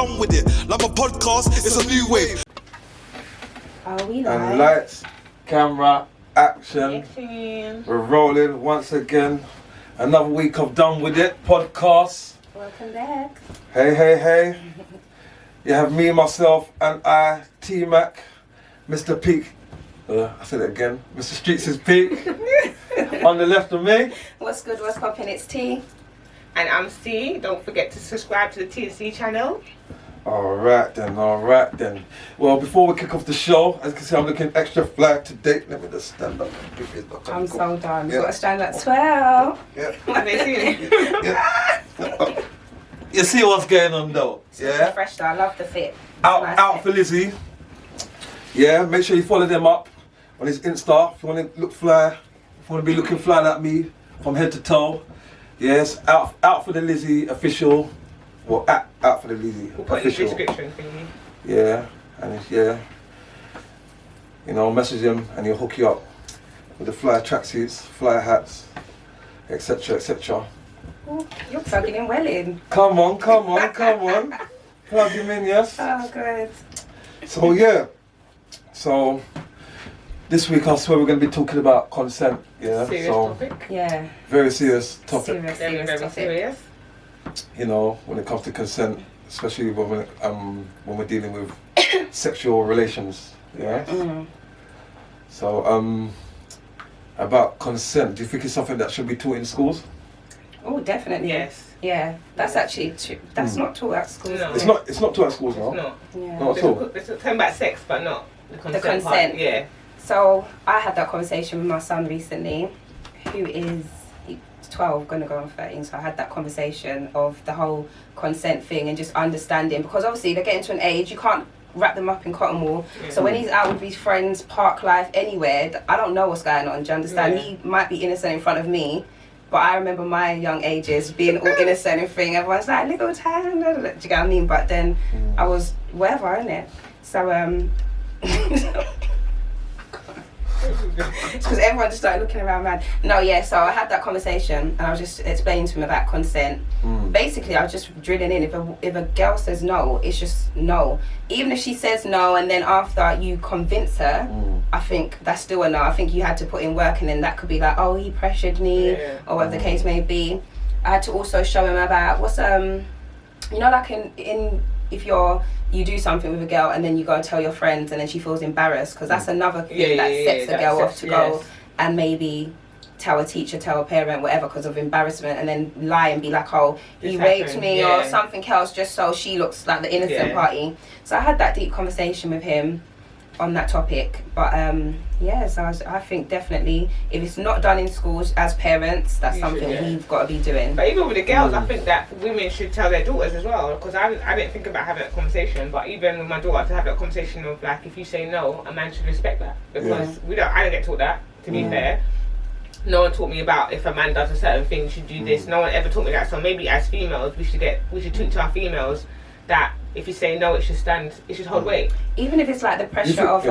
done with it. Like my podcast, it's a new wave. Are we live? And lights, camera, action. We're rolling once again. Another week of Done With It podcast. Welcome back. Hey. You have me, myself, and I, T-Mac, Mr. Peak. I said it again. Mr. Streets is Peak. On the left of me. What's good, what's poppin'? It's T. And I'm C. Don't forget to subscribe to the T&C channel. Alright then. Well, before we kick off the show, as you can see, I'm looking extra fly today. Let me just stand up. I'm so done. Yeah. You've got to stand at 12. Yeah. Yeah. You see what's going on though? Yeah. Fresh though. I love the fit. Out for Lizzie. Yeah, make sure you follow them up on his Insta if you want to look fly. If you want to be looking fly like me from head to toe. Yes, out for the Lizzie official. Well, out for the Lizzie We'll put official. in the description for you. Yeah, and you know, message him and he'll hook you up with the fly tracksuits, fly hats, etc. Ooh, you're plugging in well in. Come on. Plug him in, yes. Oh, good. So this week I swear we're going to be talking about consent. Yeah. Serious so topic. Yeah. very serious topic. Very topic. serious. You know, when it comes to consent, especially when we're dealing with sexual relations. Yeah. Mm. So about consent, do you think it's something that should be taught in schools? Oh, definitely. Yes. Yeah, that's actually true. That's not taught at schools. No. It's not taught at schools, no. It's not. Yeah. Not at all. It's talking about sex, but not the consent. consent. Part. Yeah. So I had that conversation with my son recently, who is 12, gonna go on 13. So I had that conversation of the whole consent thing and just understanding, because obviously they're getting to an age you can't wrap them up in cotton wool. Yeah. So when he's out with his friends, park life, anywhere, I don't know what's going on. Do you understand? Yeah. He might be innocent in front of me, but I remember my young ages being all innocent and thing. Everyone's like, little time, do you get what I mean? But then I was whatever, innit? So because everyone just started looking around mad. No, yeah, so I had that conversation and I was just explaining to him about consent. Basically, I was just drilling in, if a girl says no, it's just no. Even if she says no and then after you convince her, I think that's still a no. I think you had to put in work, and then that could be like, oh, he pressured me, or whatever the case may be. I had to also show him about what's you know, like in if you do something with a girl and then you go tell your friends and then she feels embarrassed, because that's another thing that sets a girl off to go and maybe tell a teacher, tell a parent, whatever, because of embarrassment, and then lie and be like, oh, he raped me or something else, just so she looks like the innocent party. So I had that deep conversation with him on that topic. But so I think definitely if it's not done in schools as parents, that's something we've got to be doing. But even with the girls, I think that women should tell their daughters as well, because I didn't think about having that conversation, but even with my daughter, to have that conversation of like, if you say no, a man should respect that, because I don't get taught that, to be fair. No one taught me about if a man does a certain thing, you should do this. No one ever taught me that. So maybe as females, we should teach our females that if you say no, it should hold weight. Even if it's like the pressure of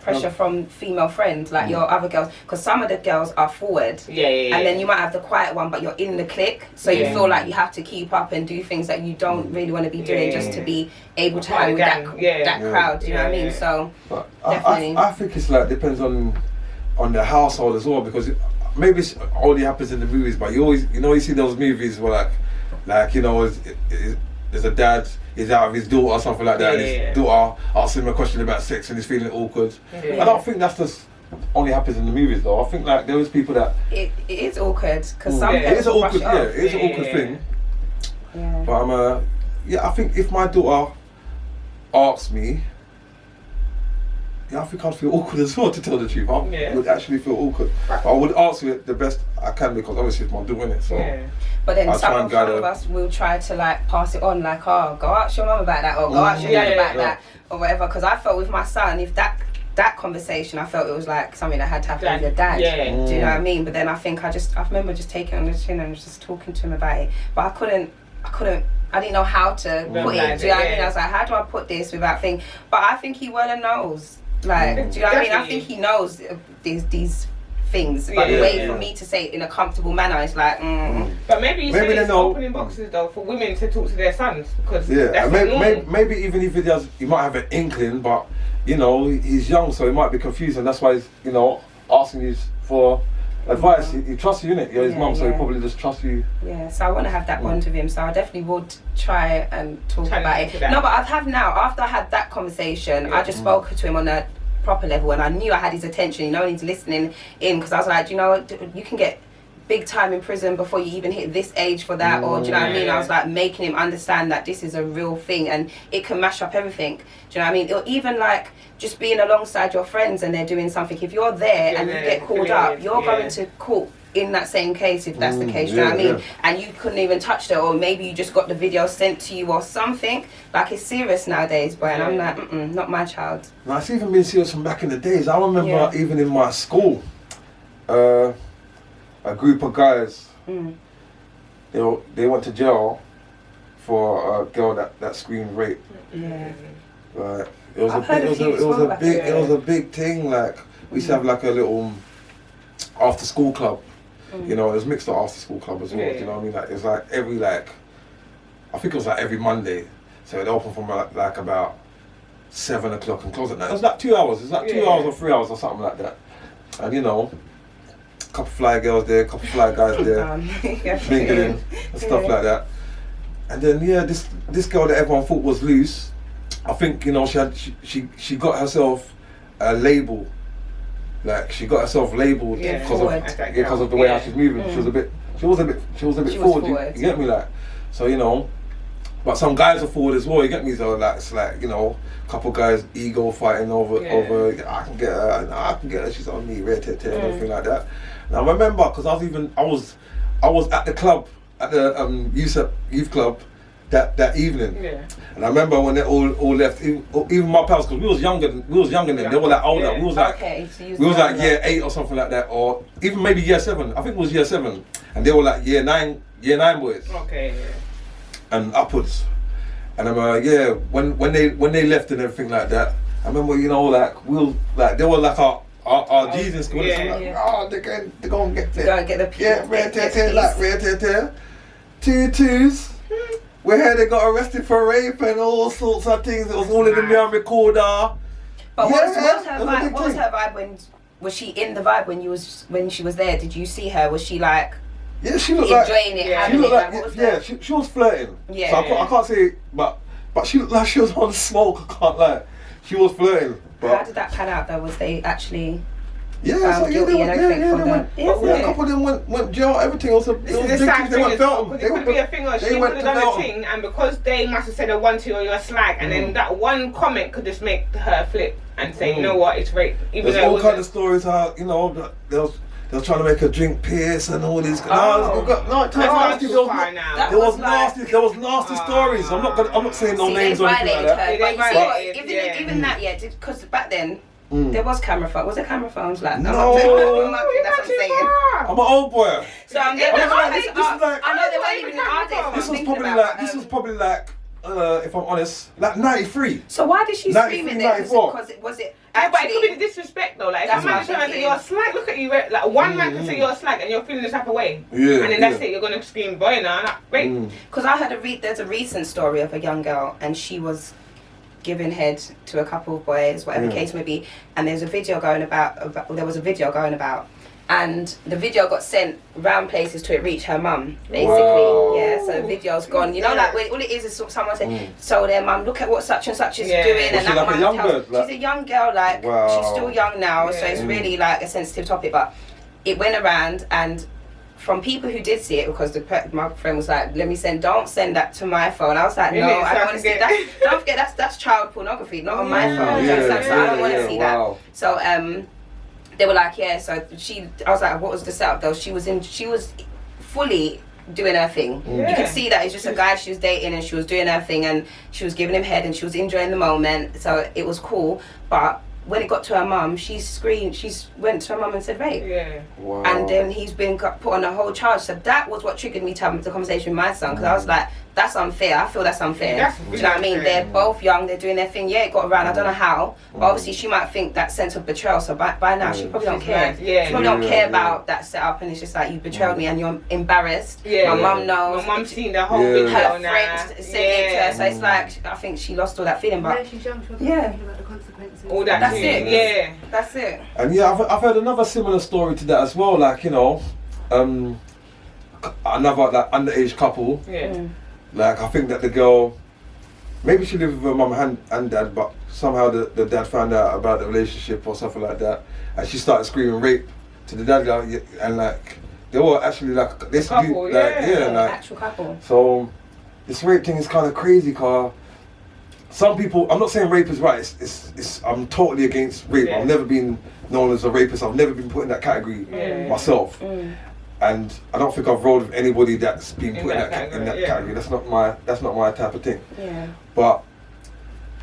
pressure from female friends, like your other girls, because some of the girls are forward, and then you might have the quiet one, but you're in the clique, so you feel like you have to keep up and do things that you don't really want to be doing just to be able to hang with that crowd. Do you know what I mean? So definitely, I think it's like depends on the household as well, because maybe it only happens in the movies, but you see those movies where like you know, there's a dad, he's out with his daughter or something like that, and his daughter asks him a question about sex and he's feeling awkward. I don't think that's just only happens in the movies though. I think like there is people that it is awkward, because some it is an awkward thing. Yeah. But I think if my daughter asks me, I think I'd feel awkward as well, to tell the truth. I would actually feel awkward. But I would answer it the best I can, because obviously it's my doing it. So. Yeah. But then some of us will try to like pass it on, like, oh, go ask your mum about that, or go ask your dad about that, or whatever. Because I felt with my son, if that conversation, I felt it was like something that had to happen with your dad. Do you know what I mean? But then I think I remember just taking it on the chin and just talking to him about it. But I didn't know how to put it. Do you know what I mean? I was like, how do I put this without thinking? But I think he well knows. Like, do you know what I mean? I think he knows these things, but the way for me to say it in a comfortable manner is like. But maybe it's opening boxes though for women to talk to their sons, because that's maybe even if he does, he might have an inkling, but you know he's young, so he might be confused, and that's why he's asking you for advice. He trusts you, innit? You're his mum, so he probably just trusts you. Yeah, so I want to have that bond with him, so I definitely would try and talk about it. No, but I've had now, after I had that conversation, I just spoke to him on a proper level, and I knew I had his attention, and he's listening in, because I was like, you can get big time in prison before you even hit this age for that, or do you know what I mean? I was like making him understand that this is a real thing and it can mash up everything. Do you know what I mean? Or even like just being alongside your friends and they're doing something. If you're there and you get called up, you're going to court in that same case, if that's the case, you know what I mean? And you couldn't even touch it, or maybe you just got the video sent to you or something. Like, it's serious nowadays, boy, and I'm like, not my child. No, it's even been serious from back in the days. I remember even in my school, a group of guys, they went to jail for a girl that screamed rape. Yeah. Like, it was a big thing. Like, we used to have like a little after school club. It was mixed up after school club as well. Do you know what I mean? Like, it was like I think it was like every Monday. So it opened from like about 7 o'clock and closed at night. It was like 2 hours. It was like 2 hours or 3 hours or something like that. And a couple fly girls there, a couple fly guys there, mingling and stuff like that. And then this girl that everyone thought was loose, I think she got herself a label. Like, she got herself labelled because of the way how she's moving. She was a bit forward. You get me? Like, so but some guys are forward as well. You get me? So like, it's like a couple guys ego fighting over I can get her. She's on me, red and everything like that. And I remember because I was at the club at the youth club that evening. And I remember when they all left, even my pals, because we was younger than them. They were like older. We was like year 8 or something like that, or even maybe year 7. I think it was year 7, and they were like year 9 boys. And upwards. And I'm when they left and everything like that, I remember they were like our G's in school. They're going to get the red 2 twos. Where they got arrested for rape and all sorts of things. It was all in the mirror recorder. But what was her vibe was she in the vibe when she was there? Did you see her? Was she like she looked enjoying it? She looked like she was flirting. Yeah. So I can't say, but she looked like she was on smoke. I can't lie. She was flirting. But how did that pan out though? Was they actually? A couple of them went jail. Everything was big thing. They went Feltham. It could be a thing, or she would have done a thing, and because they must have said a 1-2 or you're a slag, and then that one comment could just make her flip and say, you know what, it's rape. There's all kind of stories how they was trying to make her drink piss and all these. There was nasty stories. I'm not saying no names or anything like that. Even that, because back then. There was camera phone. Was there camera phones? Like, no. That's what I'm saying. I'm an old boy. So I know they weren't even in our days. This was probably like, if I'm honest, like 93. So why did she scream in there? Because was it? But it could be the disrespect though. Like, if a man is trying to say you're a slag, look at you. Like, one man can say you're a slag and you're feeling this type of way. Yeah. And then that's it. You're gonna scream, boy, nah, great. Because I heard there's a recent story of a young girl and she was giving head to a couple of boys, whatever the case may be, and there was a video going about, and the video got sent round places to it reach her mum, basically. Wow. So the video's gone. Like all it is someone saying, so their mum, look at what such and such is doing, and that mum tells. She's a young girl, like she's still young now, so it's really like a sensitive topic. But it went around, and from people who did see it, because my friend was like, don't send that to my phone. I was like, no, I don't want to see that. Don't forget, that's child pornography, not on my phone. So I don't want to see that. So they were like, so I was like, what was the setup though? She was fully doing her thing. You could see that it's just a guy she was dating, and she was doing her thing, and she was giving him head, and she was enjoying the moment. So it was cool. But when it got to her mum, she went to her mum and said rape. Yeah. Wow. And then he's been put on a whole charge. So that was what triggered me to have the conversation with my son, because I was like, that's unfair. I feel that's unfair. That's Do you know what I mean? They're both young, they're doing their thing. Yeah, it got around, I don't know how. But obviously she might think that sense of betrayal. So by now she probably don't care. Yeah. She probably don't care about that setup, and it's just like, you betrayed me and you're embarrassed. Yeah. My mum knows. My mum's seen the whole Yeah. video Her now. friend said it to her. So it's like, I think she lost all that feeling. When But she's young, she'll Yeah. thinking about the consequences. All that. That's too. it. Yeah. that's it. And yeah, I've heard another similar story to that as well. Like, you know, another like underage couple. Yeah. Like, I think that the girl, maybe she lived with her mum and dad, but somehow the dad found out about the relationship or something like that, and she started screaming rape to the dad, like, and like they were actually like this couple, like yeah. like Actual couple. so. This rape thing is kind of crazy, car. Some people, I'm not saying rape is right. It's I'm totally against rape. Yeah. I've never been known as a rapist. I've never been put in that category myself. And I don't think I've rolled with anybody that's been put in that category. That's not my type of thing. Yeah. But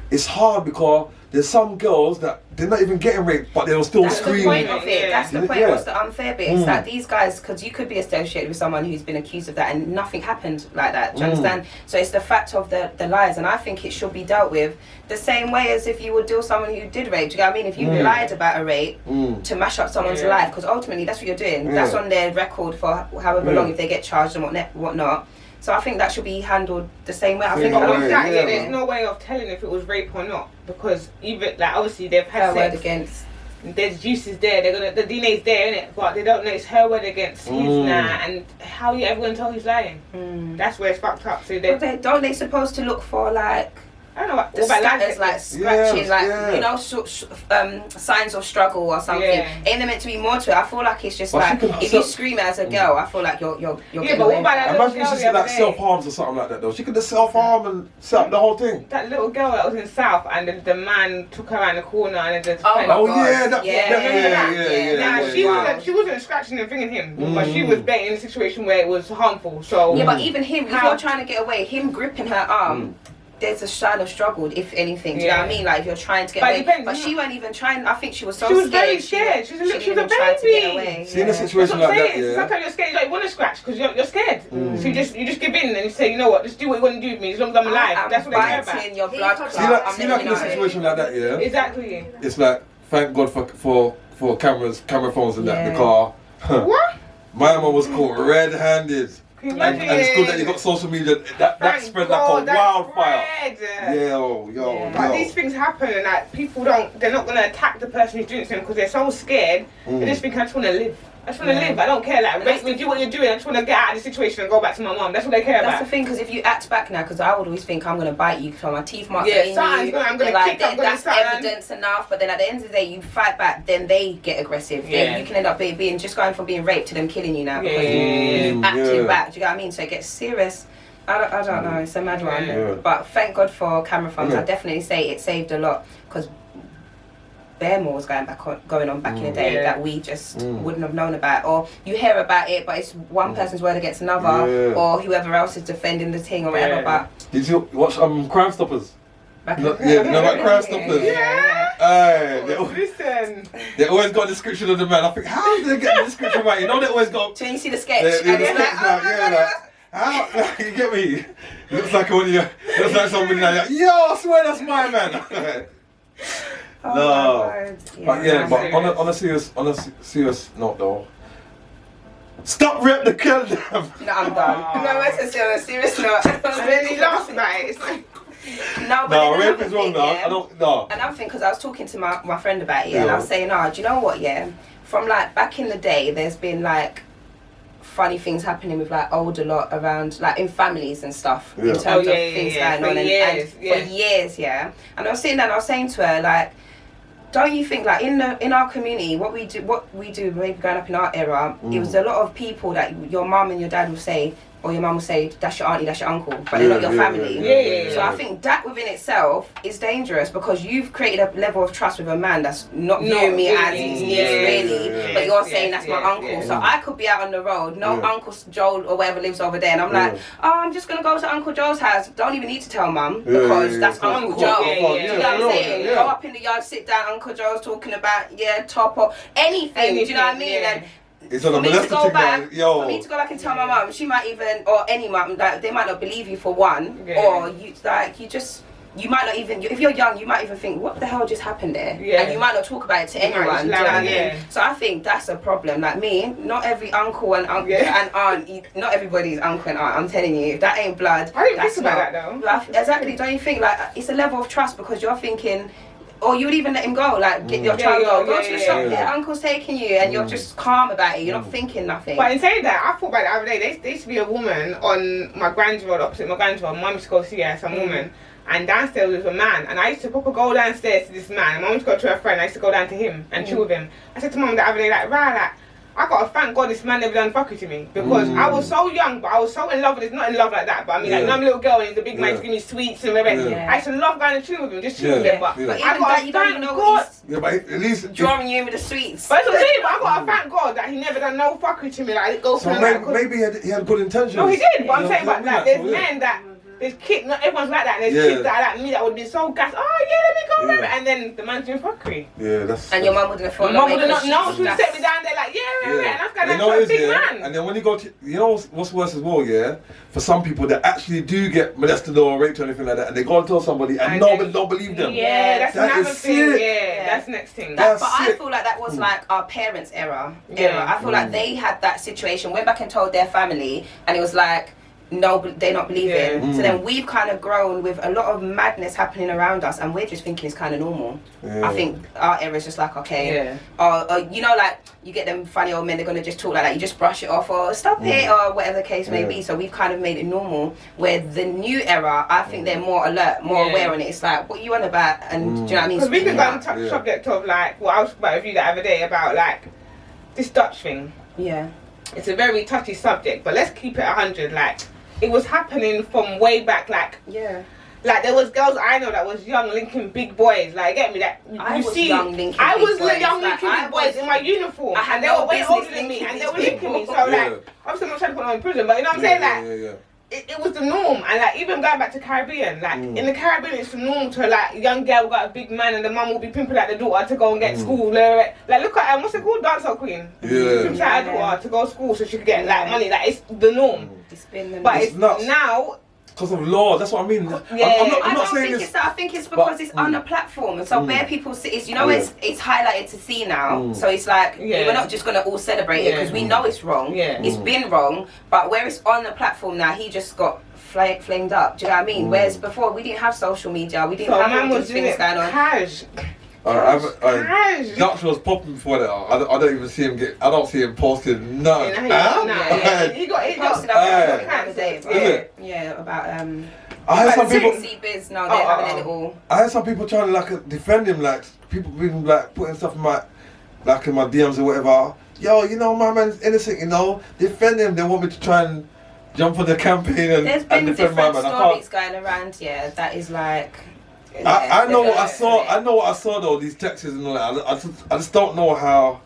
it's hard because there's some girls that they're not even getting raped, but they'll still That's scream. the point of it. That's the point. Yeah. What's the unfair bit? It's that these guys, because you could be associated with someone who's been accused of that and nothing happened like that. Do you understand? So it's the fact of the lies, and I think it should be dealt with the same way as if you would deal with someone who did rape. Do you know what I mean? If you lied about a rape to mash up someone's life, because ultimately that's what you're doing. That's on their record for however long if they get charged and whatnot. So I think that should be handled the same way. I think There's no way of telling if it was rape or not, because even like obviously they've had her word sex. against. There's juices there. The DNA's there, innit? But they don't know it's her word against his now, and how you ever gonna tell he's lying? That's where it's fucked up. So Don't they supposed to look for like? I don't know what The about scatters, like scratches, Yeah. you know, signs of struggle or something. Yeah. Ain't there meant to be more to it? I feel like it's just But like, she can- if you scream it as a girl, I feel like you're Yeah, getting but away what about that Imagine little if she girl said the like other day? self-harms or something like that though. She could just self-harm and set up the whole thing. That little girl that was in South, and the man took her around the corner, and then Oh my Oh God. yeah, that, Yeah. She wasn't scratching and thinking him, but she was baiting in a situation where it was harmful. So Yeah, but even him, if you're trying to get away, him gripping her arm, there's a sign of struggle, if anything. Do you know what I mean? Like, if you're trying to get But it away. depends, But isn't she it? weren't even trying. I think she was so She was scared. very scared. She was a didn't even try to baby. get away. See, in a That's situation what I'm like that, saying. yeah. Sometimes you're scared, like you want to scratch because you're scared. So you just give in and you say, you know what, just do what you want to do with me as long as I'm alive. That's what they care about. Biting your blood clot. See like in a situation like that, yeah. Exactly. It's like, thank God for camera phones in that Yeah. the car. What? My mum was caught red-handed. Can you And it's good that you got social media. That Thank spread God, like a that wildfire. spread. Yo. But these things happen, and like people they're not gonna attack the person who's doing it to them because they're so scared. They just think I just want to live. I just want to live. I don't care. Like rape me, do what you're doing. I just want to get out of the situation and go back to my mum. That's what they care That's the about. thing, because if you act back now, because I would always think I'm going to bite you, so my teeth marks Yeah, are in something's you. gonna- I'm gonna They're kick, I'm gonna that's something. evidence enough, but then at the end of the day, you fight back, then they get aggressive. Yeah. Then you can end up being just going from being raped to them killing you now because Yeah. you acted Yeah. back. Do you know what I mean? So it gets serious. I don't know, it's a mad one. Yeah. But thank God for camera phones. Yeah. I definitely say it saved a lot, because bare more was going on back in the day that we just wouldn't have known about, or you hear about it but it's one person's word against another, or whoever else is defending the thing or whatever. But Did you watch Crime Stoppers? back No, yeah, you know about Crime Stoppers? Listen. They always got a description of the man. I think, how did they get the description right? You know they always got. So when you see the sketch, The and it's like, sketch, oh my God, how? You get me? Looks like one of you. Looks like somebody like, yo, I swear that's my man. oh No. my God. But yeah, but on a serious note though, stop rip the kill them. No, I'm done. No, it's just on a serious note. And then he laughs about it. It's like, No, but No, then rape another is wrong thing, now. yeah, I don't. No. Another thing, because I was talking to my friend about it, and Yeah. I was saying, do you know what, from like back in the day, there's been like funny things happening with like older lot around, like in families and stuff, in terms of things going on and for years, yeah. And I was sitting there and I was saying to her, like, don't you think, like, in our community, what we do maybe growing up in our era, it was a lot of people that your mum and your dad will say, or your mum will say, that's your auntie, that's your uncle, but they're not your family. So I think that within itself is dangerous because you've created a level of trust with a man that's not viewing me as his niece really, but you're saying that's my uncle. So I could be out on the road, Uncle Joel or whatever lives over there, and I'm like, oh, I'm just gonna go to Uncle Joel's house. Don't even need to tell mum because that's Uncle Joel. You know what I'm saying? Go up in the yard, sit down. Uncle Joel's talking about top or anything. Do you know what I mean? And it's on a molested thing now. For me to go back and tell my mum, she might even, or any mum, like they might not believe you for one, or you might not even, if you're young, you might even think, what the hell just happened there? And you might not talk about it to anyone. Do you know what I mean? So I think that's a problem. Like me, not every uncle and aunt, not everybody's uncle and aunt. I'm telling you, if that ain't blood, I didn't think about that though. Like, exactly. Don't you think like it's a level of trust because you're thinking. Or you would even let him go, like get your child go to the shop. Uncle's taking you, and you're just calm about it. You're not thinking nothing. But in saying that, I thought about it the other day. There used to be a woman on my Grange Road, opposite my Grange Road. Mum used to go see her, some woman, and downstairs was a man. And I used to proper go downstairs to this man. Mum used to go to her friend. I used to go down to him and chill with him. I said to Mum the other day, like, I gotta thank God this man never done fuckery to me because I was so young, but I was so in love with this. Not in love like that, but I mean, like, I'm a little girl and he's a big man to give me sweets and everything. I used to love going to chill with him, just chill with him. But even I that, you don't even know what he's but at least drawing you in with the sweets. But that's what I'm saying, but I gotta thank God that he never done no fuckery to me. Like, go so maybe he had good intentions. No, he did, but I'm saying about that. There's men that. There's kids, not everyone's like that. And there's kids that are like me that would be so gassed. Oh yeah, let me go, and then the man's doing fuckery. Yeah, that's. And your mum wouldn't have thought. Mum would not know. She would set me down there like, and that's kind of a big man. And then when you go to, you know what's worse as well, for some people that actually do get molested or raped or anything like that, and they go and tell somebody, and nobody don't believe them. Yeah, that's another thing. Yeah, that's next thing. But I feel like that was like our parents' era. I feel like they had that situation, went back and told their family, and it was like. No, they're not believing. So then we've kind of grown with a lot of madness happening around us, and we're just thinking it's kind of normal. I think our era is just like, okay, or you know, like you get them funny old men, they're gonna just talk like that. You just brush it off or stop it or whatever the case may be. So we've kind of made it normal. Where the new era, I think they're more alert, more aware on it. It's like, what you on about? And do you know what I mean? Because we can go and touch the subject of like what I was about with you the other day about like this Dutch thing. Yeah, it's a very touchy subject, but let's keep it 100. Like. It was happening from way back, like there was girls I know that was young linking big boys, like get me that I was young linking big boys in my uniform, and they were way older than me, and they were linking me. So like, obviously I'm not trying to put them in prison, but you know what I'm saying, like. It was the norm, and like even going back to Caribbean, like in the Caribbean it's the norm to like young girl got a big man and the mum will be pimping out the daughter to go and get school. Like look at what's it called, dancehall queen. Pimps out her daughter to go to school so she could get like money. Like it's the norm. But it's nuts. Now. Because of law, that's what I mean. I'm not saying this. I think it's because it's on a platform, and so where people see, it's it's highlighted to see now. So it's like we're not just gonna all celebrate it because we know it's wrong. It's been wrong, but where it's on the platform now, he just got flamed up. Do you know what I mean? Whereas before we didn't have social media, we didn't have all these things going on. Dutch was popping before that. I don't even see him I don't see him posting none. He got posted up the other day. About I heard some people. No, they're having a little. I heard some people trying to like defend him, like people being like putting stuff in my DMs or whatever. Yo, you know my man's innocent. You know, defend him. They want me to try and jump on the campaign and there's been defend my man. Stories going around. That is like. I know what I saw. I know what I saw though. These texts and all that. I just don't know how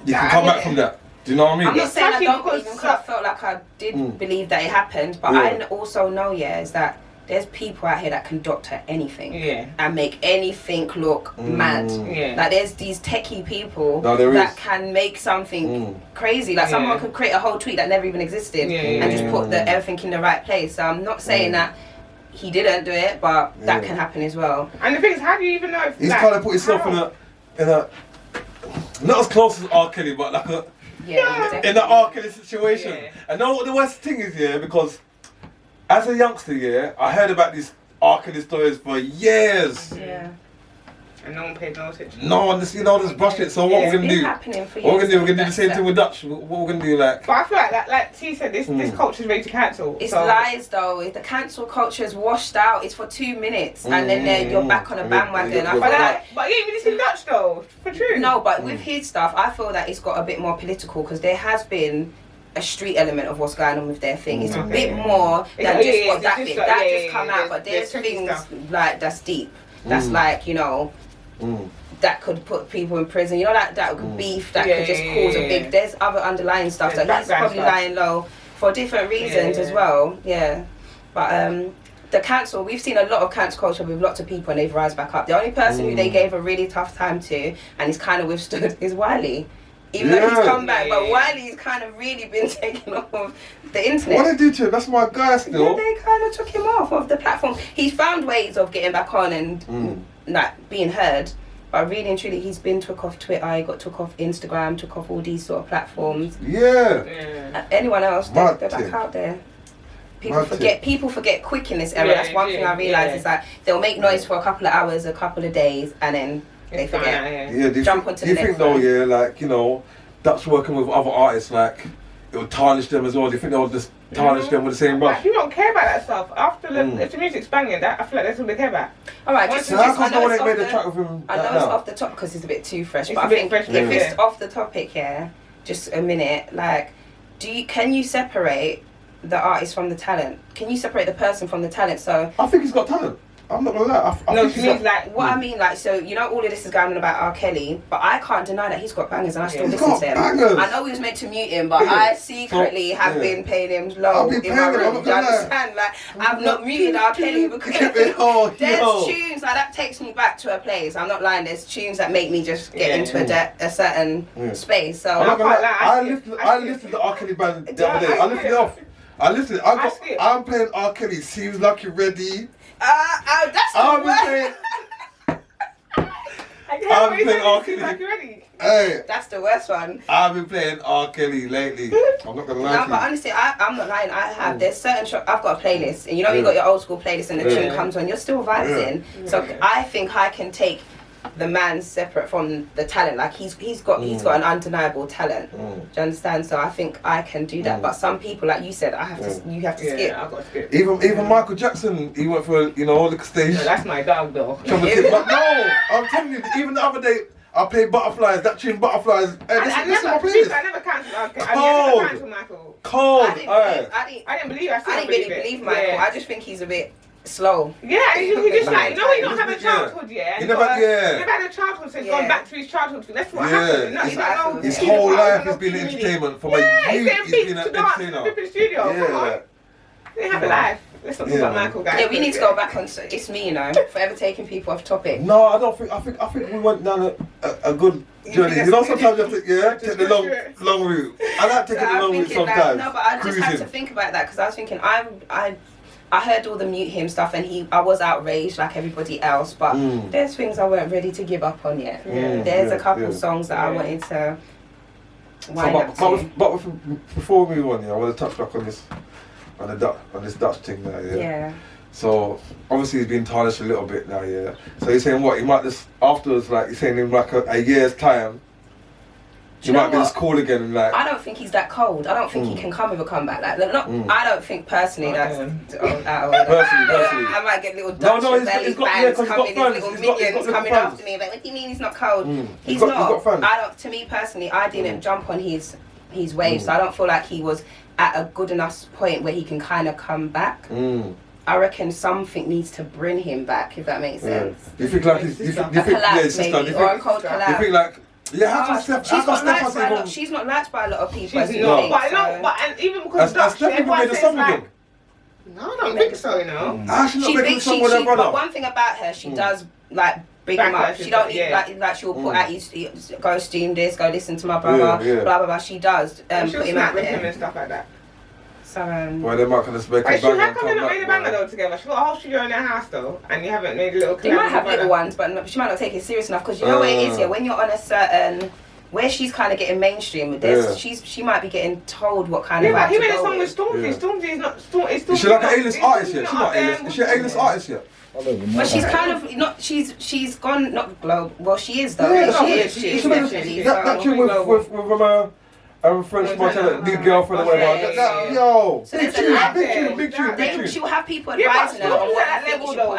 you can come back from that. Do you know what I mean? I'm not saying I don't believe because I felt like I did believe that it happened, but I also know is that there's people out here that can doctor anything and make anything look mad. Like there's these techie people that can make something crazy. Like someone could create a whole tweet that never even existed and just put everything in the right place. So I'm not saying that. He didn't do it, but that can happen as well. And the thing is, how do you even know if he's trying to put himself in a not as close as R. Kelly, but like in an R. Kelly situation. And know what the worst thing is, because as a youngster, I heard about these R. Kelly stories for years. And no one paid no attention. No one, just brush it. So what we're gonna do? We're gonna do the same thing with Dutch. What we're gonna do, like? But I feel like T said, this culture is ready to cancel. It's lies though. If the cancel culture is washed out, it's for 2 minutes, and then you're back on a bandwagon. But you even listen Dutch though, for true. No, but with his stuff, I feel that it's got a bit more political because there has been a street element of what's going on with their thing. It's a bit more than just what that bit. That just come out, but there's things like that's deep. That's like, you know, that could put people in prison. You know, that could beef, that could just cause a big. There's other underlying stuff that he's probably lying low for different reasons as well. Yeah, but the cancel, we've seen a lot of cancel culture with lots of people and they've rise back up. The only person who they gave a really tough time to and he's kind of withstood is Wiley. Even though he's come back, but Wiley's kind of really been taken off of the internet. What they do to him? That's my guy still. Yeah, they kind of took him off of the platform. He's found ways of getting back on and like being heard. But really and truly, he's been took off Twitter, he got took off Instagram, took off all these sort of platforms. Yeah. Anyone else, they're back out there. People forget quick in this era. That's one thing I realise is that they'll make noise for a couple of hours, a couple of days, and then they forget. Do you think though, like, you know, that's working with other artists, like, it will tarnish them as well? Do you think they'll just tarnish them with the same brush? You don't care about that stuff. After if the music's banging, that I feel like that's all they care about. Alright, I know it's off the top because it's a bit too fresh, but I think if it's off the topic here, just a minute, like, can you separate the artist from the talent? Can you separate the person from the talent? So I think he's got talent. I'm not gonna lie. I mean, like, so you know, all of this is going on about R. Kelly, but I can't deny that he's got bangers, and I still listen to him. Bangers. I know we was meant to mute him, but I secretly have been paying him low in my room. Do you understand? Like, I've not muted R. Kelly because there's tunes like that takes me back to a place. I'm not lying. There's tunes that make me just get into a certain space. So I lifted the R. Kelly band the other day. I lifted it off. I'm playing R. Kelly. Seems Like You're Ready. That's the worst. I've been playing R. Kelly. Hey, that's the worst one. I've been playing R. Kelly lately. I'm not gonna lie to you. But honestly, I'm not lying. I have. There's certain. I've got a playlist, and you know, you got your old school playlist, and the tune comes on. You're still vibing. So I think I can take the man separate from the talent. Like he's got an undeniable talent. Do you understand? So I think I can do that. But some people, like you said, you have to skip. I've got to skip. Even Michael Jackson, he went for the stage. No, that's my dog though. But no, I'm telling you, even the other day I played Butterflies. That tune Butterflies. Hey, this is my playlist. I never cancelled. I never cancelled Michael. Cold. I didn't believe. I didn't really believe Michael. Yeah. I just think he's a bit slow. Yeah, he just like, no, he don't have a childhood yet. He never had a childhood, so he's gone back to his childhood. That's what happened. No, you don't know. His whole life has been entertainment. From a youth, he's been an entertainer. In the studio. Come on. They have a life. Let's not talk about Michael, guys. Yeah, we need to go back on. It's me, you know, forever taking people off topic. No, I don't think. I think we went down a good journey. You know, sometimes you have to take the long route. I like taking the long route sometimes. No, but I just had to think about that because I was thinking I heard all the mute him stuff and I was outraged like everybody else, but there's things I weren't ready to give up on yet. There's a couple songs that I wanted to wind up to. But before we move on, I want to touch back on this Dutch thing now. Yeah. So obviously he's been tarnished a little bit now. Yeah. So he's saying what he might just afterwards, like he's saying in like a year's time. You might be just cool again and like. I don't think he's that cold. I don't think he can come with a comeback. Like, I don't think personally that's. Personally. I might get little Dutch belly fans coming, little minions coming after me. But what do you mean he's not cold? He's not. I don't. To me personally, I didn't jump on his wave, so I don't feel like he was at a good enough point where he can kind of come back. I reckon something needs to bring him back, if that makes sense. You think like he's? You think or a cold collab? You think like? Yeah, she's not liked by a lot of people. She's not. But and even because Dutch, everyone says like, no, I don't think so. You know, she's not making a song with her brother. But one thing about her, she does like big him up. She don't like she'll put out you go stream this, go listen to my brother, blah blah blah. She does put him out there and stuff like that. So well, they might kind of make a banger. How come they not made a banger though together? She got a whole studio in their house though, and you haven't made a little. They might have little ones, but she might not take it serious enough because you know what it is. Yeah, when you're on a certain. Where she's kind of getting mainstream with this, she might be getting told what kind of. Yeah, but he made a song with Stormzy. Stormzy is not. Is she like an A-list artist yet? She's not A-list. Is she an A-list artist yet? But she's kind of not. She's gone not global. Well, she is though. She is definitely. That tune with French Montana, new girlfriend or whatever. Yo, so big tune. She'll have people advising her on what level though.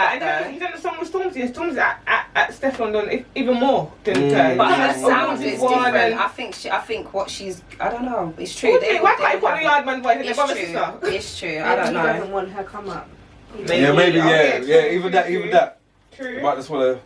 He's done a song with Stormzy Stormzy. Stormzy at Steph London even more than her. But her She's sound is one different. and- I think what she's, I don't know. It's true. Why can't you put the yard man voice in the It's brother true. sister? It's true. I don't He know. doesn't want her come up. Yeah, maybe, yeah, even that. True. You might just want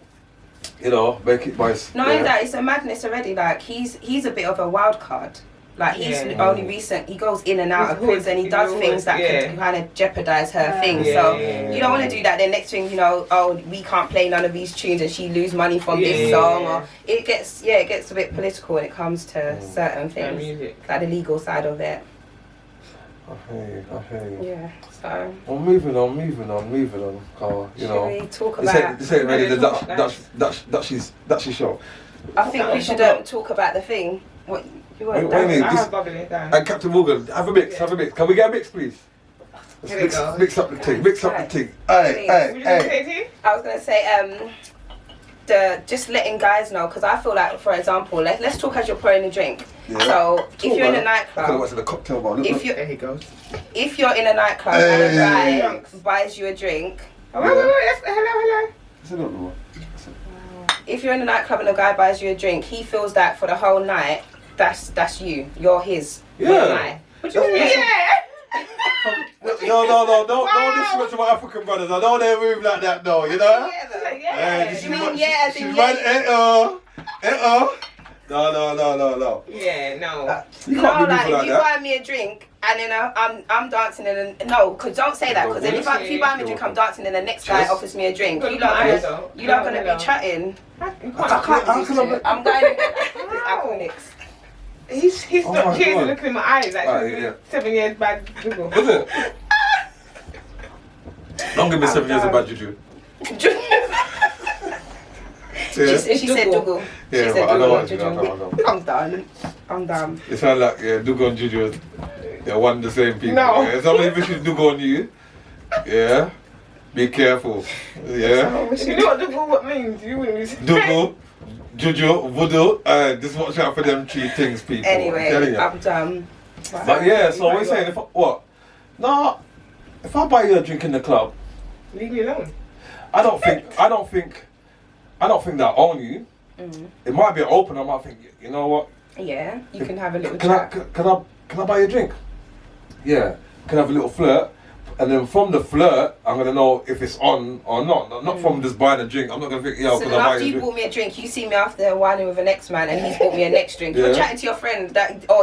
to, make it nice. Not only that, it's a madness already. Like he's a bit of a wild card. Like he's only recent. He goes in and out of prison. He does things that can kind of jeopardize her thing. So you don't want to do that. Then next thing you know, we can't play none of these tunes, and she lose money from this song. Or it gets a bit political when it comes to certain things, like the legal side of it. I hear you. Yeah. So. I'm moving on, Carl. Should we talk about? This ain't really the Dutchie show. I think we should talk about the thing. What you want? What do you mean? I have bubbly down. And Captain Morgan, have a mix. Can we get a mix, please? Here we go. Mix up the thing. Hey, Hey. I was gonna say just letting guys know, because I feel like, for example, let's talk as you're pouring a drink. Yeah. So if you're in a I could have nightclub, went to the cocktail bar. if There he goes. you're in a nightclub and a guy buys you a drink. Oh, wait. Hello. I don't know. If you're in a nightclub and a guy buys you a drink, he feels that for the whole night, that's you. You're his for the night. What do you mean? No, don't disrespect to my African brothers. I know they move like that though, you know? Yeah. You mean as in No. Yeah, no. You No, can't be like people like you that. buy me a drink and then I'm dancing and then cause don't say that, because then if you buy me a drink, I'm dancing and the next guy offers me a drink. You lot gonna be chatting. I'm going alcoholics. He stopped tears and looking in my eyes like 7 years bad Google. Was it? Don't give me 7 years of bad juju. She said Dougal. Yeah, She said but I know Dougal, what you Dougal. know. I'm done. It sounds like Dougal and Juju, they're one and the same people. No. Yeah? Somebody if you Dougal on you, yeah, be careful. Yeah. You know what Google means? You wouldn't be saying. Dougal, Juju, voodoo, just watch out for them 3 things, people. Anyway, I'm done. But yeah, so we're saying, if I buy you a drink in the club, Leave me alone. I don't think that I own you. It might be open. I might think, you know what? Yeah, you can have a little Can chat. I buy you a drink? Yeah. Can I have a little flirt? And then from the flirt, I'm gonna know if it's on or not. Not from just buying a drink. I'm not gonna think, So can then I buy after you a you drink? bought me a drink, you see me after whining with an ex-man and he's bought me a next drink. You're Yeah. chatting to your friend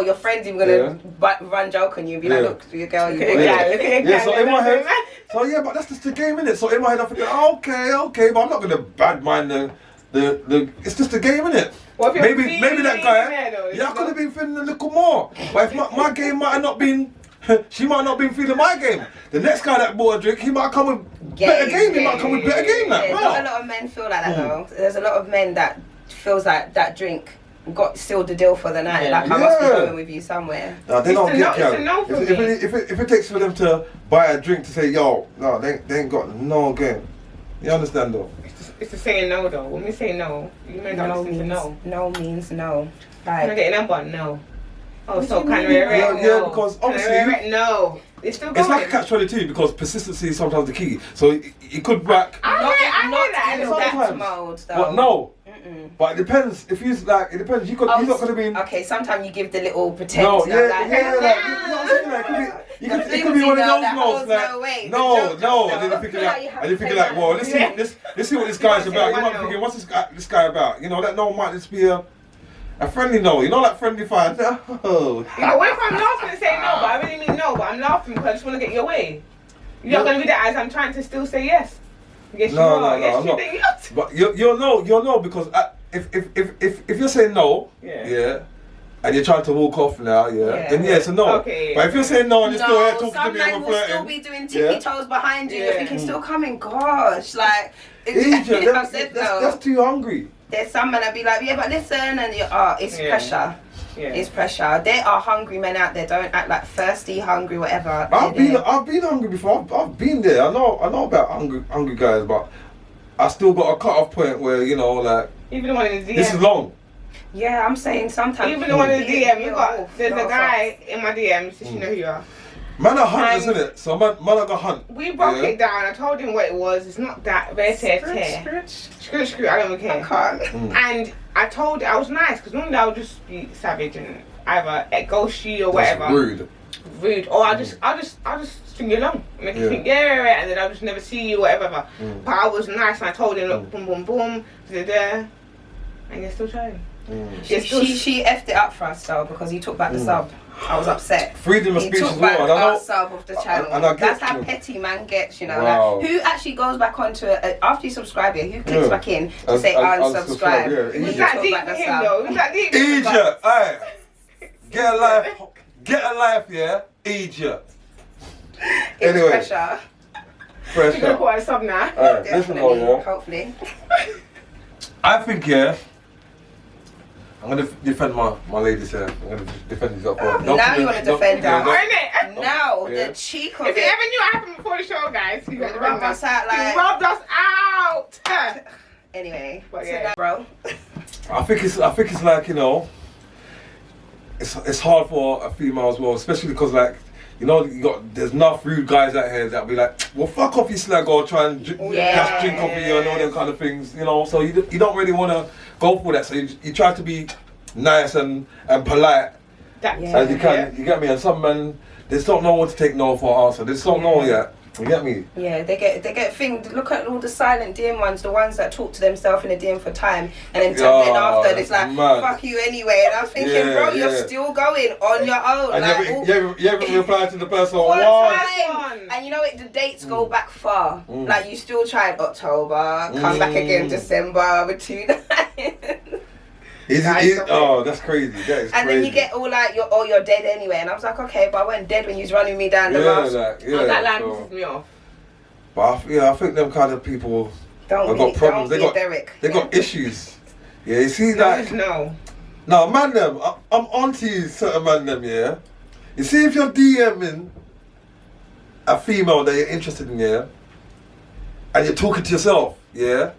your friend's even gonna run joke on you and be like, look, your girl, you bought it. Yeah, so in my head, but that's just the game, innit? So in my head, I'm thinking, okay, but I'm not gonna bad mind the. It's just a game, innit? Well, if you're Maybe that guy, I could have been feeling a little more. But if my game might have not been, she might not been feeling my game. The next guy that bought a drink, he might come with better game. He might come with better game. Like, Not a lot of men feel like that though. There's a lot of men that feels like that drink sealed the deal for the night. Like I must be going with you somewhere. No, they don't get it's a no for me. if it takes for them to buy a drink to say, yo, no, they ain't got no game. You understand though? It's a saying no though. When we say no, you may not listen to no. No means no. Can I Like, get your number? No. Oh, What so do you can mean? we erect? Yeah, No. because Can I obviously erect? No. It's still going. it's like a catch-22 because persistency is sometimes the key. So it could back. I heard that in in that sometimes. mode though. But no. But it depends. If you like, it depends. You're not gonna be. Okay, sometimes you give the little pretend. No, you know, yeah, like, yeah, like, you know what I'm saying? Like, it could be one of those notes, like, no, and then you're thinking like, well, let's see what this guy's about. You might be thinking, what's this guy about? You know, that no might just be a friendly no. You know, like friendly fire. No. You know, what if I'm laughing and saying no, but I really mean no, but I'm laughing because I just want to get your way. You're not going to be that as I'm trying to still say yes. Yes, you are. Yes, you think yes. But you'll know because if you're saying no, yeah, and you're trying to walk off now, then it's a no. Okay. But if you're saying no and you're still here talking to some me men and will flirting, still be doing tippy toes behind you. You're thinking, still coming. Gosh, like Egypt, that's that's too hungry. There's some men that be like, yeah, but listen, and it's pressure. Yeah. It's pressure. There are hungry men out there. Don't act like thirsty, hungry, whatever. I've been hungry before. I've been there. I know about hungry guys, but I still got a cut-off point where like Even the one in the DM. this is long. Yeah, I'm saying sometimes. Even the one in the DM. There's a No, guy in my DMs, just you know who you are. Man are hunters, isn't it? So man are go hunt. We broke it down. I told him what it was. It's not that. Screw. I don't care. I can't. And I told I was nice because normally I would just be savage and either ghost you or whatever. That's rude. Or I'll just string you along, make you think and then I'll just never see you or whatever. But I was nice and I told him, look, boom, and you're still trying. She effed it up for us though because you talked about the sub. I was upset. Freedom of speech as well. And I know sub of the channel. And I that's how petty man gets, you know. Wow. Like, who actually goes back onto it after you subscribe here? Who clicks back in to say unsubscribe? Was that deep for him though? Was that deep? Egypt, hey, get a life, yeah, Egypt. Anyway, pressure. You're gonna put on a sub now. Listen, hopefully. I think I'm gonna defend my ladies here. I'm gonna defend these up. Now you want to defend her. Now Yeah. the cheek of if it. you ever knew what happened before the show, guys, you got to rubbed us out like. You rubbed us out. Anyway, but so that, bro. I think it's like, you know, it's hard for a female as well, especially because like, you know, there's enough rude guys out here that be like, well, fuck off you slag, or try and just drink off of you and all them kind of things, you know. So you don't really want to go for that. So you try to be nice and polite as you can. You get me? And some men, they just don't know what to take no for an answer. They just don't know yet. You get me? Yeah, they get things. Look at all the silent DM ones, the ones that talk to themselves in a DM for time, and then 10 minutes after it's like, fuck you anyway. And I'm thinking, bro, you're still going on your own. And like, you haven't replied to the person all the once. time. And you know what? The dates go back far. Like, you still tried October, come back again December with 2 nights. That's crazy. That is and crazy. then you get all like, you're dead anyway. And I was like, okay, but I went dead when you was running me down the last. That line pisses me off. But I think them kind of people have got problems. They got issues. Yeah, you see that? No, man them. I'm onto certain man them, yeah. You see if you're DMing a female that you're interested in, yeah, and you're talking to yourself, yeah,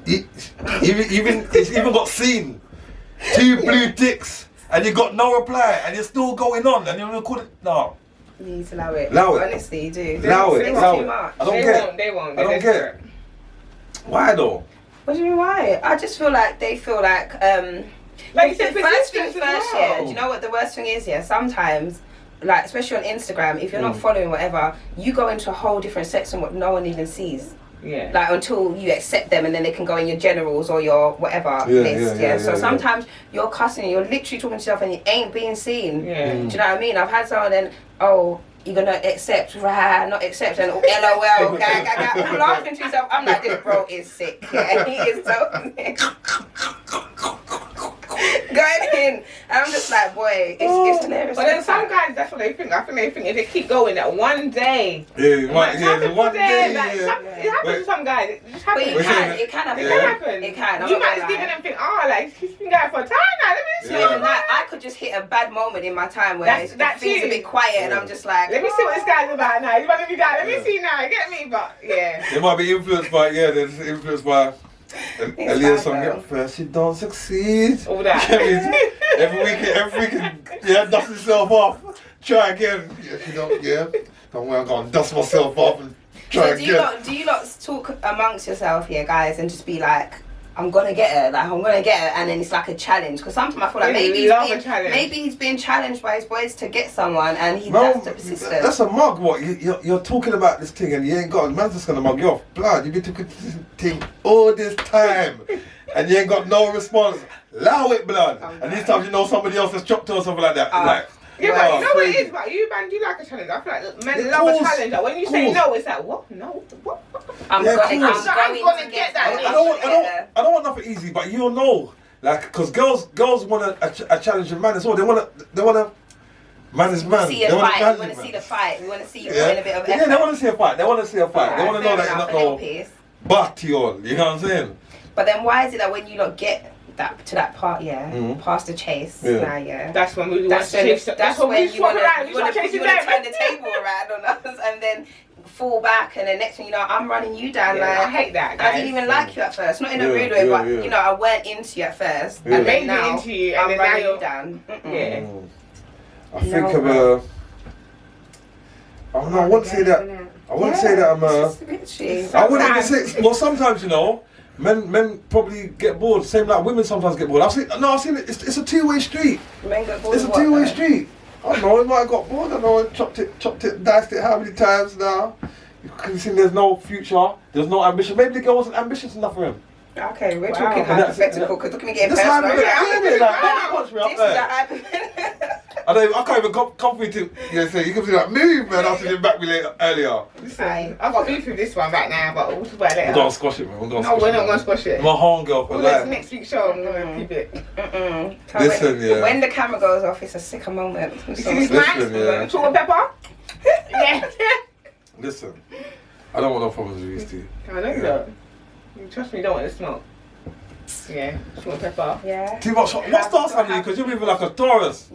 it's even got seen. 2 blue ticks, and you got no reply, and you're still going on, and you're recording. No. You need to allow it. Allow it. Honestly, you do. Allow it. It's too much. I don't get it. They won't. I don't get it. Why though? What do you mean why? I just feel like they feel like you said, first thing first, yeah. Do you know what the worst thing is? Yeah, sometimes, like especially on Instagram, if you're not following whatever, you go into a whole different section what no one even sees. Yeah. Like until you accept them, and then they can go in your generals or your whatever list. Yeah. So sometimes you're cussing, you're literally talking to yourself, and you ain't being seen. Yeah. Do you know what I mean? I've had someone then, you're gonna accept, not accept, and LOL, I'm laughing to yourself. I'm like, this bro is sick. Yeah, he is so going in, and I'm just like, boy, it's hilarious. But then some guys, that's what they think. I think they think if they keep going, that one day. One day. It happens to some guys. It just happens. But it can happen. It can. You might just give them think, he's been going for a time now. Let me see. I could just hit a bad moment in my time where things a bit quiet, and I'm just like, let me see what this guy's about now. He's about to be down. Let me see now. Get me, but They might be influenced by Elias song, at first you don't succeed. All that. every week, dust yourself off. Try again. Don't worry, I'm gonna dust myself off and try again. Do you lot talk amongst yourself here, guys, and just be like, I'm gonna get her, and then it's like a challenge? Because sometimes I feel like maybe he's being challenged by his boys to get someone, and that's the persistence. That's a mug. What you're talking about this thing, and you ain't got. Man's just gonna mug you off. Blood, you've been talking this thing all this time, and you ain't got no response. Allow it, blood. And these times you know somebody else has chopped or something like that. But you know what it is about you, man. You like a challenge. I feel like men love a challenge. Like when you say no, it's like what? No, what? I'm gonna get that. I don't want nothing easy, but you'll know, like, because girls want a challenging man as well. They wanna. Man is man. See a fight. We want to see the fight. We want to see you put in a bit of effort. Yeah, they want to see a fight. They want to see a fight. They want to know that you're not no batty-all. You know what I'm saying? But then why is it that when you not get to that part, past the chase, that's when we want to chase. That's when you want to turn the table around on us, and then fall back, and then next thing you know, I'm running you down. I hate that, guys. I didn't even like you at first, not in a rude way, but you know, I weren't into you at first, and then now into you, I'm and running you down. I think of Oh no, I wouldn't say that. I wouldn't say that I'm It's just bitchy. I wouldn't even say. Well, sometimes you know, men probably get bored. Same like women sometimes get bored. I've seen it. It's a two-way street. Men get bored It's a of what, two-way though? street. I don't know. It might have got bored. I don't know. Chopped it, diced it. How many times now? You can see there's no future. There's no ambition. Maybe the girl wasn't ambitious enough for him. Okay, we're Wow. talking And that's- hypothetical because look at me getting This personal. hypothetical. Yeah, Watch me up This is a there. hypothetical. I can't even come for you to say you can see that move, man. I was sitting back with you earlier. Listen, I've got beef with this one right now, but we'll talk about it We're later. gonna squash it, man. We're gonna No, squash we're it. not going to squash it. My home girl for Well, that's life. next week's show. I'm going to keep it. Listen, yeah. When the camera goes off, it's a sicker moment. I'm You so see this sorry. Listen, man? yeah. Salt and pepper? Yeah. Listen, I don't want no problems with these two. I know you don't. You trust me, you don't want to smoke. Yeah, salt and pepper. Yeah. Too much. What starts happening? Because you're moving like a Taurus.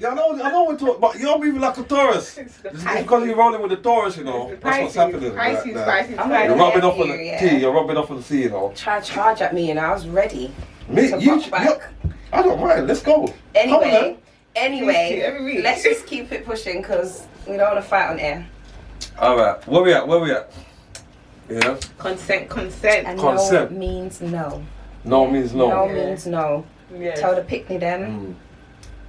Yeah, I know we're talking, but you're moving like a Taurus. It's because you're rolling with the Taurus, you know. That's what's happening. Pisces, Like, Pisces, I'm You're like- rubbing off on Yeah, the yeah. T. You're rubbing off on the C, you know. Try to charge at me, and I was ready Me, to you, pop back. I don't mind. Let's go. Come on, then. Anyway, Every week. let's just keep it pushing because we don't want to fight on air. All right. Where we at? Yeah. Consent. And Consent. no means no. No means no. No Yeah. means no. Yeah. Tell the picnic then. Mm.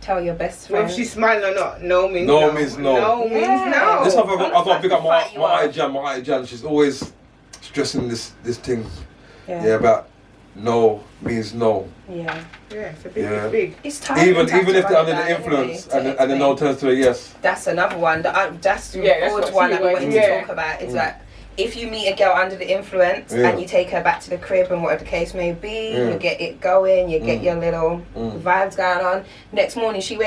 Tell your best Whether friend. she's smiling or not, no means No no. means no. No means Yeah. no. This time I got to pick up Fight you my up. Auntie Jan. She's always stressing this thing. Yeah. Yeah, about no means no. Yeah. Yeah, it's a big, Yeah. it's big. It's time. Even to have if to they're run under it the down influence anyway, and the no explain. turns to a yes. That's another one. That's the Yeah, that's good what one she that we was- wanted yeah. to talk about. Is that if you meet a girl under the influence Yeah. and you take her back to the crib and whatever the case may be, Yeah. you get it going, you get your little Mm. vibes going on. Next morning she can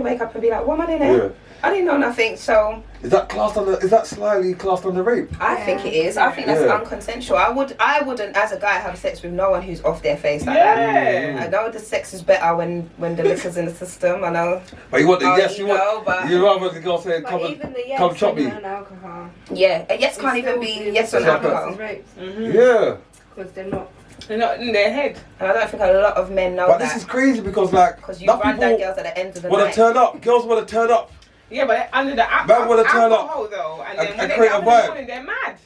wake up and be like, what am I doing there? Yeah. I didn't know nothing. So Is that slightly classed under rape? I think it is. I think that's Yeah. unconsensual. I wouldn't as a guy have sex with no one who's off their face like Yeah. that. I know the sex is better when the liquor's in the system. I know. But you want the Oh, yes, you you want. know, but- You rather the girl saying, But come even the yes come chop me. and alcohol. Yeah, a yes can't even be yes on Exactly. alcohol. Rapes Yeah. because they're not. They're not in their head. And I don't think a lot of men know But that. this is crazy because like Because you that run down people girls at the end of the want night. to turn up. Girls want to turn up. Yeah, but they're under the Man wanna turn up alcohol though, and then and when they create get a up in the vibe. morning, they're mad.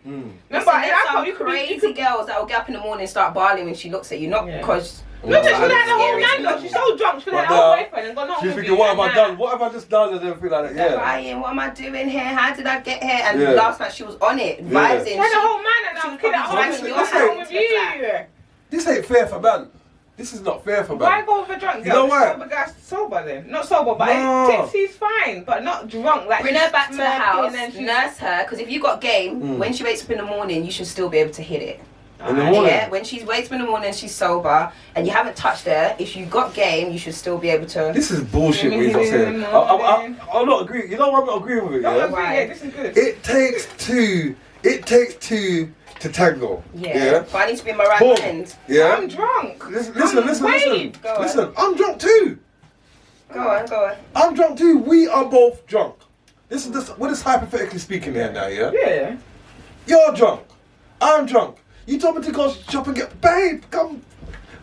Mm. Remember, Listen, in there's alcohol, some you could be, crazy girls that will get up in the morning and start barling when she looks at you, not Yeah. because. no, just for Mm. that the whole Scary. night though. She's so drunk, she's But like, oh, now, boyfriend, and gone home She's with thinking, you, what have and I now- done? What have I just done? And everything like that. Yeah. Crying, what am I doing here? How did I get here? And Yeah. last night she was on it, vibes She in. had a whole man and she I'm was kid at probably home dragging with your you, hand home with to the you. This ain't fair for man. This is not fair for Why man. go for drunk You know girl? what? Sober guys sober then. Not sober, but No. tipsy's fine, but not drunk. Like Bring her back to the smirking house, and she's- nurse her, because if you got game, Mm. when she wakes up in the morning, you should still be able to hit it. In the morning. Yeah, when she wakes up in the morning, she's sober, and you haven't touched her. If you got game, you should still be able to. This is bullshit. What you're saying. I'm not agreeing. You know I'm not agreeing with it. No, Yeah? yeah, this is good. It takes two. It takes two to tango. Yeah. But I need to be in my right Boom. mind. Yeah. I'm drunk. Listen. Go on. Listen. I'm drunk too. Go on. I'm drunk too. We are both drunk. This is this. We're just hypothetically speaking here now. Yeah. Yeah. You're drunk. I'm drunk. You told me to go shop and get, babe, come.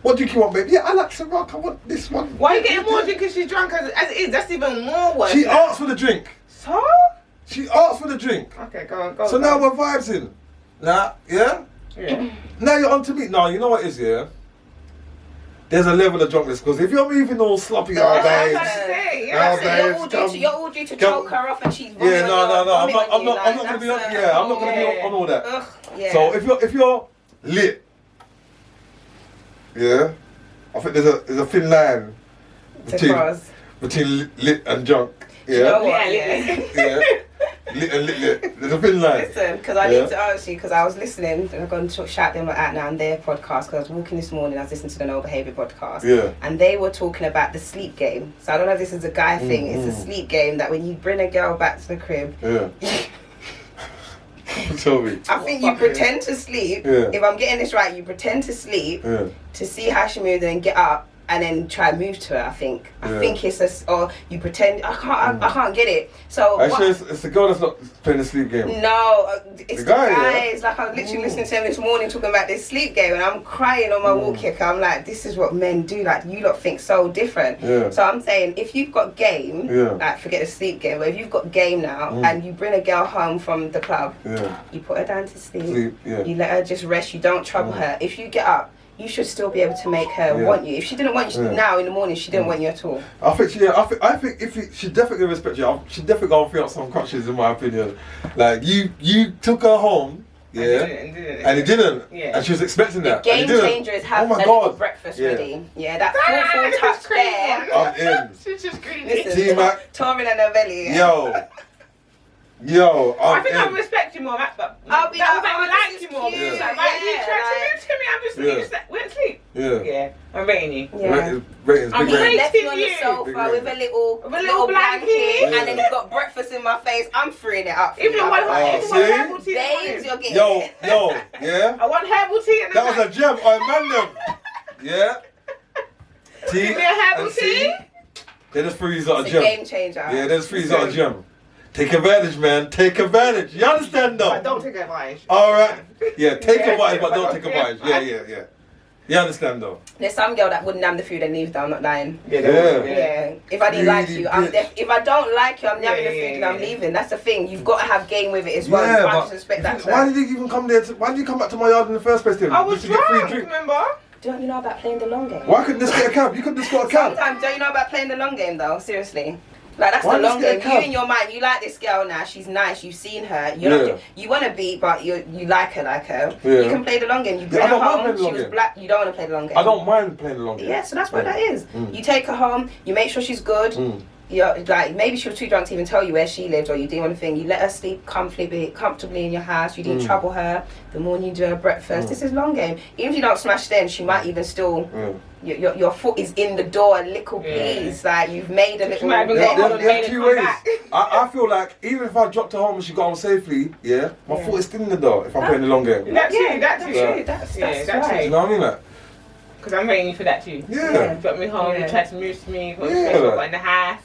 What drink you want, babe? Yeah, I like some rock. I want this one. Why are you getting more drink because she's drunk as it is? That's even more worse. She like. asked for the drink. So? She asked for the drink. Okay, go on. So now we're vibes in. Now, yeah? Yeah. Now you're on to me. No, you know what it is, yeah? There's a level of drunkenness because if you're moving all sloppy, That's what I'm babe. trying to say. Oh, Yeah. babe. You're all due to come- choke her off and she's Yeah, no. I'm not gonna gonna be on. Yeah, I'm not gonna be on all that. Ugh, yeah. So if you're lit, yeah, I think there's a thin line between lit and drunk. You know Yeah, what? Yeah. yeah, lit and lit. There's a thin line. Listen, because I Yeah. need to ask you, because I was listening, and I'm going to shout them out now on their podcast, because I was walking this morning, I was listening to the No Behaviour podcast, Yeah. and they were talking about the sleep game. So I don't know if this is a guy thing, it's a sleep game that when you bring a girl back to the crib, Yeah. Tell me. I think you pretend to sleep. Yeah. If I'm getting this right, you pretend to sleep Yeah. to see how she moves and then get up and then try and move to her. I think it's just, or you pretend. I can't get it. So Actually, it's the girl that's not playing the sleep game. No, it's the guys. Yeah. Like I was literally listening to him this morning talking about this sleep game, and I'm crying on my walk kick. I'm like, this is what men do. Like, you lot think so different. Yeah. So I'm saying, if you've got game, like forget the sleep game, but if you've got game now, and you bring a girl home from the club, you put her down to sleep. You let her just rest. You don't trouble her. If you get up, you should still be able to make her want you. If she didn't want you now in the morning, she didn't want you at all. I think she definitely respect you. She definitely gonna feel some crutches, in my opinion. Like you took her home, and it didn't. And she was expecting that. The game changer is have a little breakfast ready. Yeah, that full touch there. I'm in. She's just greedy. Listen, Torin and her belly. Yo, I think I respect you more, but I'll be that will make me like you more. Yeah. Like, you try to me, I'm just we're asleep. Yeah, I'm rating you. Ratings I'm big rating. left you on the sofa with a little blanket, and then you've got breakfast in my face. I'm freeing it up. Even one herbal tea. Babes, you're getting yeah. I want herbal tea. And that was a gem. I man yeah. Tea. Give me a herbal tea. They just freeze out a It's gem. a game changer. Yeah, they just freeze out a gem. Take advantage, man. Take advantage. You understand, though? But don't take advantage. All right. Yeah, take advantage, but don't take advantage. Yeah. You understand, though? There's some girl that wouldn't nab the food and leave, though. I'm not lying. Yeah. If I didn't like you, if I don't like you, I'm nabbing the food and I'm yeah. leaving. That's the thing. You've got to have game with it as well. Yeah, You can't but respect that. why did you even come there? Why did you come back to my yard in the first place? Then? I was Just to get free drunk, drink. remember? Don't you know about playing the long game? Why couldn't this get a cab? You couldn't just got a cab. Sometimes, don't you know about playing the long game, though? Seriously. Like, that's Why the long just get game. a You cab? in your mind, you like this girl now. She's nice. You've seen her. You want to beat, but you like her. Yeah. You can play the long game. You bring I her don't mind home. playing the She long was game. black. You don't want to play the long game. I don't mind playing the long game. Yeah, so that's what that is. You take her home. You make sure she's good. You're, like, maybe she was too drunk to even tell you where she lived, or you didn't want to think. You let her sleep comfortably in your house. You didn't trouble her. The morning you do her breakfast. This is long game. Even if you don't smash then, she might even still. Your foot is in the door, a little piece. Like, you've made a little. There's two ways. I feel like even if I dropped her home and she got home safely, my foot is still in the door if I'm playing the long game. That's true. That's right. You know what I mean? Like, because I'm waiting for that too. Yeah. You got me home, you tried to move to me, got in the house.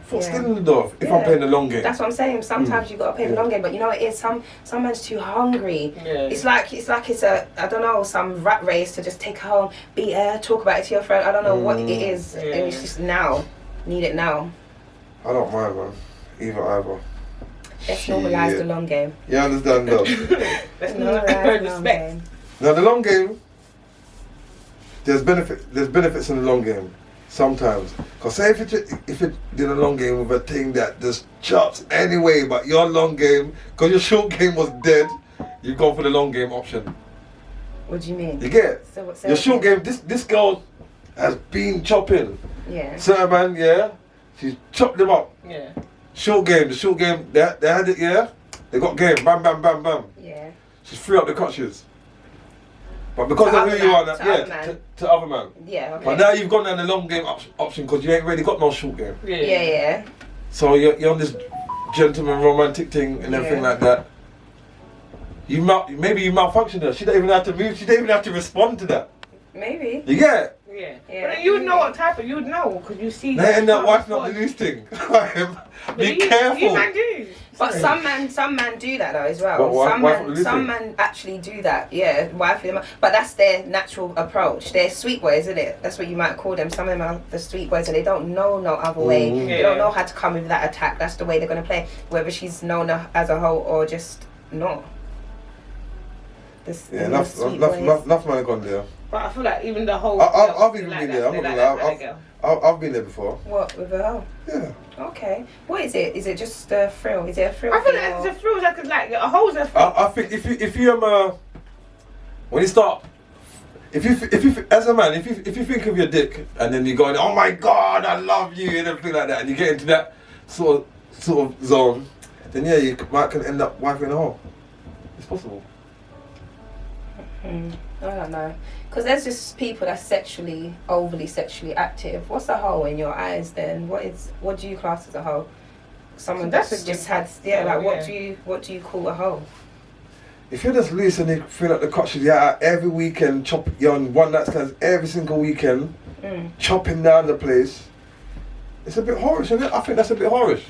foot's still in the door if I'm playing the long game. That's what I'm saying. Sometimes you got to play the long game, but you know what it is. Some man's too hungry. It's like it's a, I don't know, some rat race to just take her home, beat her, talk about it to your friend. I don't know what it is. And it's just now. Need it now. I don't mind, man. Either. Let's normalise the long game. You understand, though? Let's normalise the long game. Now, the long game, there's benefits in the long game sometimes. Because say if you did a long game with a thing that just chops anyway, but your long game, because your short game was dead, you go for the long game option. What do you mean? You get it? So your short game, this girl has been chopping. Yeah. Certain man, she's chopped them up. Yeah. The short game, they had it, they got game, bam, bam, bam, bam. Yeah. She's free up the crutches. But because of who you are, to other man. Yeah, okay. But now you've gone down the long game option because you ain't really got no short game. Yeah. So you're on this gentleman romantic thing and everything like that. Maybe you malfunctioned her. She don't even have to move. She don't even have to respond to that. Maybe. You get it? Yeah. But then you would know what type of, you would know because you see. They end up wiping up the loose thing. Be careful. You man do. But some men do that though as well. Some men actually do that. Yeah, wifey them. But that's their natural approach. They're sweet boys, isn't it? That's what you might call them. Some of them are the sweet boys, and they don't know no other way. They don't know how to come with that attack. That's the way they're gonna play. Whether she's known as a whole or just not. Enough man gone there. But I feel like even the whole. I've even been there. I'm not gonna lie. I've been there before. What, with a hoe? Yeah. Okay. What is it? Is it just a thrill? Is it a thrill? I feel like it's a thrill. Like a hole's a thrill. I think if you when you start, if you as a man, if you think of your dick and then you go, oh my God, I love you and everything like that, and you get into that sort of zone, then you can end up wiping a hole. It's possible. I don't know, because there's just people that's overly sexually active. What's a hoe in your eyes then? What do you class as a hoe? Someone that's just had what do you call a hoe? If you're just loose and you feel like the crutches, every weekend you're on one night stands every single weekend, chopping down the place. It's a bit horish, isn't it? I think that's a bit horish.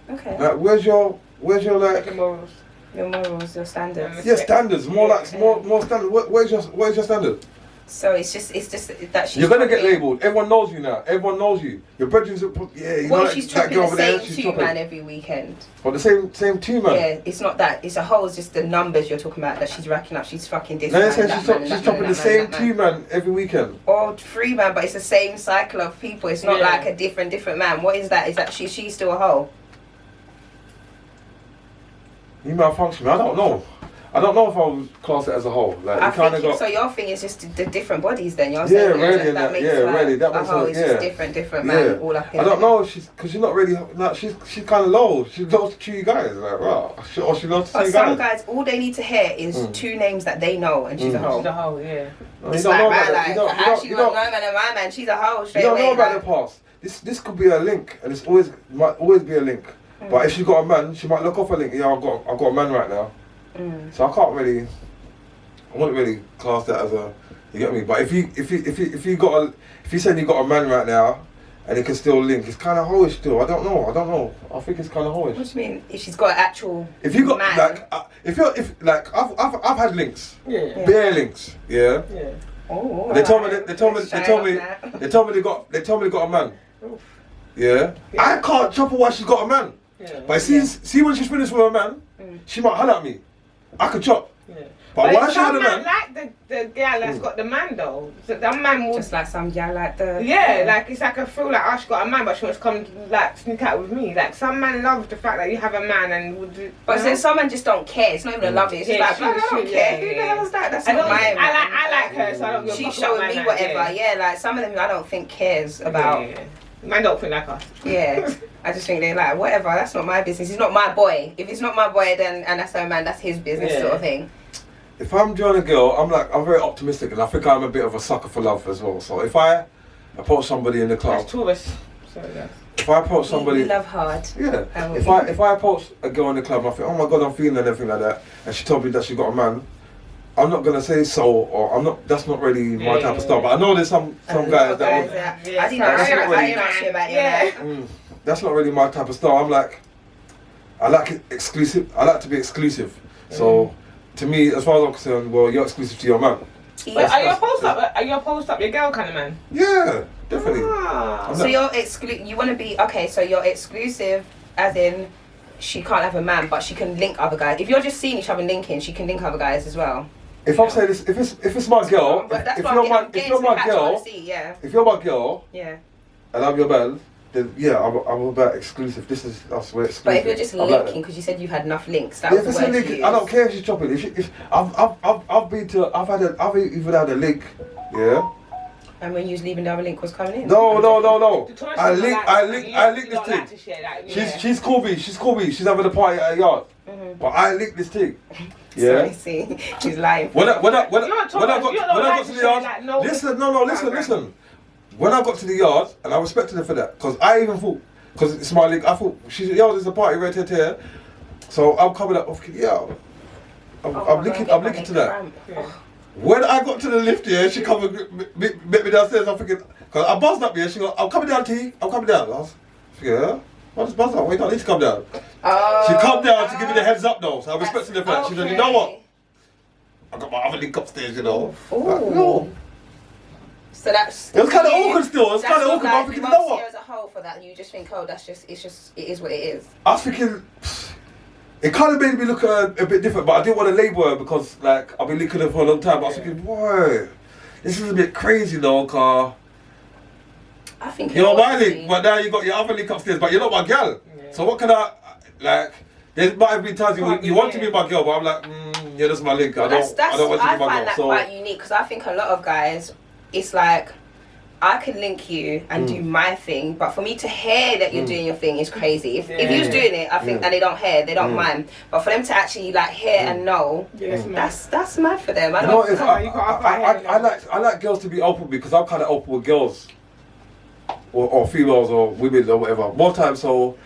Okay. Like, where's your like? Your morals. Your morals, your standards. Yeah, standards. More like more standard. Where's your standard? So it's just that she's. You're gonna get probably- labelled. Everyone knows you now. Everyone knows you. Your brethren's you What know if she's that chopping girl the over there. same She's two chopping. man every weekend? Or the same two man. Yeah, it's not that. It's a whole. It's just the numbers you're talking about that she's racking up. She's fucking this. No, man, you're saying that she's, man, and she's that chopping man, the that man, same that man. two man every weekend. Or three man, but it's the same cycle of people. It's not like a different man. What is that? Is that she's still a hoe? You malfunction. I don't know. I don't know if I would class it as a whole. Like, I you kind think of got. so. Your thing is just the different bodies. Then you're Yeah, saying really, that, that- makes yeah, her really, that a makes hoe. her- It's yeah. just different man. All up in I don't there. know. Because she's not really. Like, she's kind of low. She loves to chew you guys. Like, wow. Or she loves to But see some guys. guys, all they need to hear is two names that they know, and she's a hoe. She's a hoe, yeah. You It's don't know like, about man, that. like, You how don't. she You got don't. no man and my man, she's a hoe straight You don't away. know about like. the past. This could be a link, and it's always might always be a link. But if she got a man, she might look off a link. Yeah, I've got a man right now. So I can't really. I wouldn't really class that as a. You get me? But if you said you got a man right now, and it can still link, it's kind of hoish still. I don't know. I think it's kind of hoish. What do you mean? If she's got an actual If you got man, like I've had links, Yeah. bare links, yeah. Yeah. oh, They told alright. me they told me they told me they got a man. Yeah. I can't chop her while she's got a man. Yeah. But see when she's finished with her man, she might holler at me. I could chop. Yeah. But why she some had a man man? like the girl that's got the man though. So that man will Just like some guy like the like it's like I feel like she got a man, but she wants to come like sneak out with me. Like some man love the fact that you have a man and would do. But then some men just don't care. It's not even a love it. It's just Yeah, like, she- I don't she- care. yeah, Who the yeah. hell is that? That's I not don't. my I like her, so I don't give a She's fuck showing about me my man, whatever. Yeah, like some of them I don't think cares about. Yeah. Man don't think like us. Yeah. I just think they're like, whatever, that's not my business. He's not my boy. If it's not my boy, then and that's her man, that's his business sort of thing. If I'm drawing a girl, I'm very optimistic, and I think I'm a bit of a sucker for love as well. So if I approach somebody in the club, That's tourists. So that's. if I approach somebody, We love hard. yeah. And If I approach a girl in the club, and I think, oh my god, I'm feeling and everything like that, and she told me that she got a man, I'm not gonna say so, or I'm not. That's not really my type of style. But I know there's some guys that would. I didn't Yeah. know shit about you. Yeah. That's not really my type of style. I'm like, I like it exclusive. I like to be exclusive. So, to me, as far as I'm concerned, well, you're exclusive to your man. But are you opposed up your girl kind of man? Yeah, definitely. Ah. So you're you want to be okay. So you're exclusive, as in she can't have a man, but she can link other guys. If you're just seeing each other linking, she can link other guys as well. If I'm saying this, if it's my girl, But that's if what you're I'm my getting to the catch I wanna girl, see, yeah, if you're my girl, yeah. and I'm your man, then yeah, I'm about exclusive. That's where exclusive. But if you're just I'm like linking, because you said you've had enough links, that that. was If the it's a word link, you I don't used. care if she's chopping. If I've even had a link, yeah. And when you was leaving, the other link was coming in. No. The tourist I is link you this don't thing. like to share that, yeah. She's called me. She's having a party at her yard. But I linked this thing. Yeah. Sorry, see, he's lying. When I got You're to the yard, like, no, listen. When I got to the yard, and I respected her for that, because I even thought, because it's my link, I thought she's yard is a party right here. So I'm coming up. Yeah. I'm linking to that. When I got to the lift here, she come and met me downstairs. I'm thinking, cause I buzzed up here. She go, I'm coming down, T. I'm coming down. I was, yeah. I just buzzed up. Wait, I need to come down. She come down to give me the heads up though. So I respected her for that. She said, you know what? I got my other link upstairs, you know. Ooh. So that's. It was kind of awkward still. It was kind of awkward. But I'm thinking, you know You what? as a whole for that, you just think, oh, it is what it is. I was thinking, it kind of made me look a bit different, but I didn't want to label her because, like, I've been linking her for a long time. But I was thinking, boy, this is a bit crazy though, car. I think You're my link, but now you got your other link upstairs, but you're not my girl. Yeah. So what can I, like, there might have been times you want to be my girl, but I'm like, yeah, that's my link. I don't want to I be my find girl. that So quite unique because I think a lot of guys, it's like, I can link you and do my thing, but for me to hear that you're doing your thing is crazy. If you was doing it, I think, and they don't hear, they don't mind. But for them to actually like hear and know, that's mad for them. I You know what don't. it is? I like girls to be open because I'm kind of open with girls, or females or women or whatever. More times, so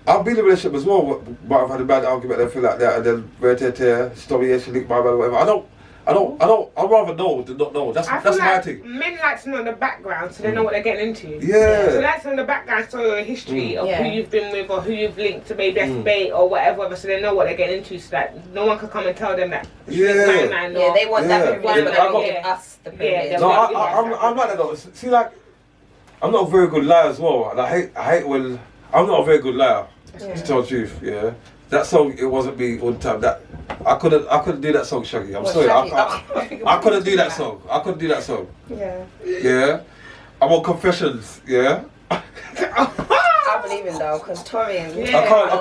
I've been in a relationship as well, but I've had a bad argument and feel like that, and then she told me, yeah, she linked my man or whatever. I'd rather know than not know. That's feel my like thing. men like to know the background so they know what they're getting into. Yeah. So they like to know the background story or history of who you've been with or who you've linked to maybe that's bait or whatever, so they know what they're getting into, so that no one can come and tell them that. They want that privilege, but they don't give us the privilege. No, I'm like that though. See, like, I'm not a very good liar as well, and I hate when I'm not a very good liar. To tell the truth, That song, it wasn't me all the time. That I couldn't do that song, Shaggy. I'm sorry, I couldn't do that song. I couldn't do that song. Yeah. I'm on Confessions. Yeah. I believe in though, because Torian. I can't.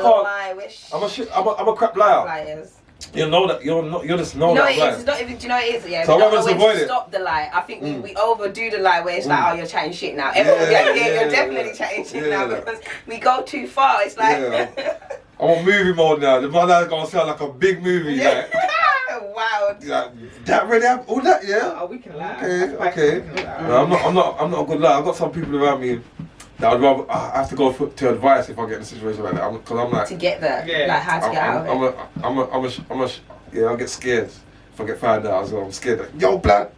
I'm a crap liar. Liars. You know that you just know that. No, it's not even. Do you know what it is? Yeah. So we don't know when avoid to it. stop the lie. I think we overdo the lie where it's like, oh, you're chatting shit now. Everyone will be like, you're definitely chatting shit now because we go too far. It's like. I'm on movie mode now. The man is gonna sound like a big movie. Like, wow. Like, that really happened? All that, yeah. Oh, we can lie. Okay. No, I'm not a good liar. I've got some people around me that I'd rather I have to go to advice if I get in a situation like that. Because I'm like to get that, like how to get out of it. I'll get scared if I get found out as well. I'm scared. Like, yo, blood,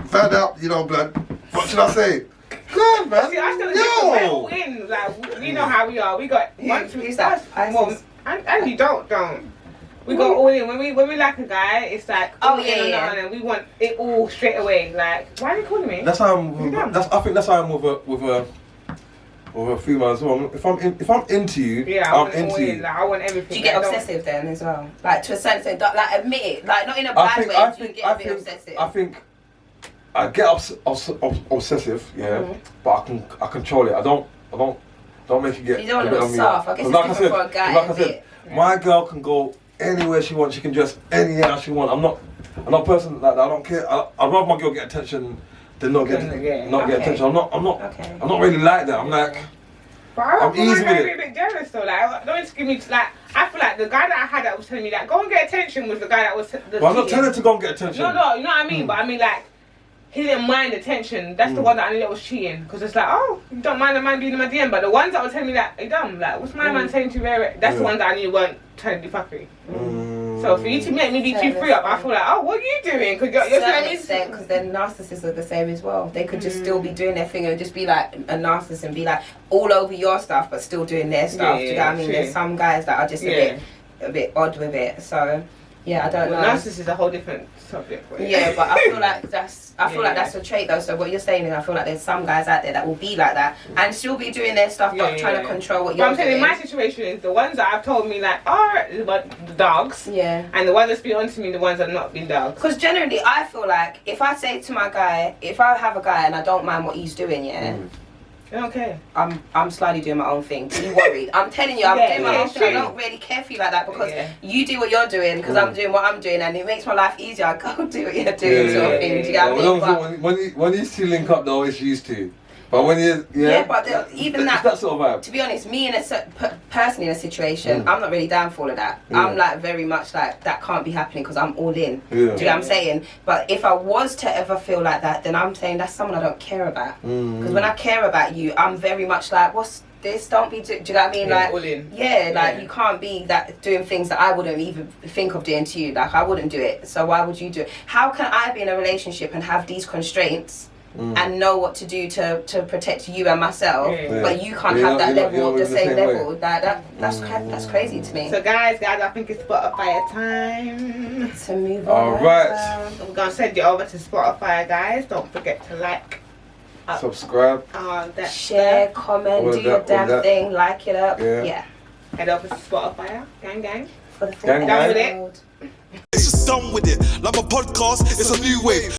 found out. Blood. What should I say? God, man. See, I still we're all in. Like, we know how we are. We got once we start. And you don't. We go all in. When we like a guy, it's like and we want it all straight away. Like, why are you calling me? That's how I'm. I think that's how I'm with a female as well. If I'm into you, I'm into you. Like, I want everything. Do you get obsessive then as well? Like to a certain extent, like admit it. Like not in a bad way. Do you get a bit obsessive? I think I get obsessive, but I control it. I don't make it get. You don't a bit want on to me. soft. I guess it's different for a guy. Like I said, my girl can go anywhere she wants. She can dress anyhow she wants. I'm not a person like that. I don't care. I'd rather my girl get attention than not get attention. I'm not really like that. I'm like. But I'm easy with it. A bit jealous though. Like, don't just give me like. I feel like the guy that I had that was telling me that go and get attention was the guy that was. Well, I'm not telling her to go and get attention. No, you know what I mean. But I mean like. He didn't mind attention. That's the one that I knew that was cheating. Because it's like, oh, you don't mind a man being in my DM. But the ones that were telling me that, hey, dumb. Like, what's my man saying to you? That's the ones that I knew weren't trying to do fuckery. So for you to make me be too free up, I feel like, oh, what are you doing? Because you're saying because then narcissists are the same as well. They could just still be doing their thing and just be like a narcissist and be like all over your stuff, but still doing their stuff. Do you know what I mean? There's some guys that are just a bit odd with it. So. Yeah, I don't know. Narcissist is a whole different subject. Yeah, but I feel like that's a trait though. So what you're saying is, I feel like there's some guys out there that will be like that and still be doing their stuff, but trying to control what you're doing. I'm saying, in my situation is the ones that have told me like are the dogs. Yeah. And the ones that's been honest to me, the ones that have not been dogs. Because generally, I feel like if I say to my guy, if I have a guy and I don't mind what he's doing, Okay. I'm slightly doing my own thing. Be worried. I'm telling you, I'm doing my own thing. I don't really care for you like that because you do what you're doing because I'm doing what I'm doing and it makes my life easier. I go do what you're doing, sort of thing. Do you get what I mean? When you two link up, though, it's used to. But when you but even that sort of vibe. To be honest, me personally in a situation, I'm not really down for all of that. I'm like very much like that can't be happening because I'm all in. Do you know what I'm saying? But if I was to ever feel like that, then I'm saying that's someone I don't care about. Because when I care about you, I'm very much like, what's this? Don't be. Do you know what I mean? Like, all in. Like you can't be that doing things that I wouldn't even think of doing to you. Like I wouldn't do it. So why would you do it? How can I be in a relationship and have these constraints? And know what to do to protect you and myself, but you can't have that level, the same level. That's crazy to me. So guys, I think it's Spotify time to move on. All right, I'm gonna send you over to Spotify, guys. Don't forget to like, subscribe, share, comment, do your damn thing, like it up. Yeah. Head over to Spotify, gang. For the gang. It's just done with it. Like my podcast, it's a new wave.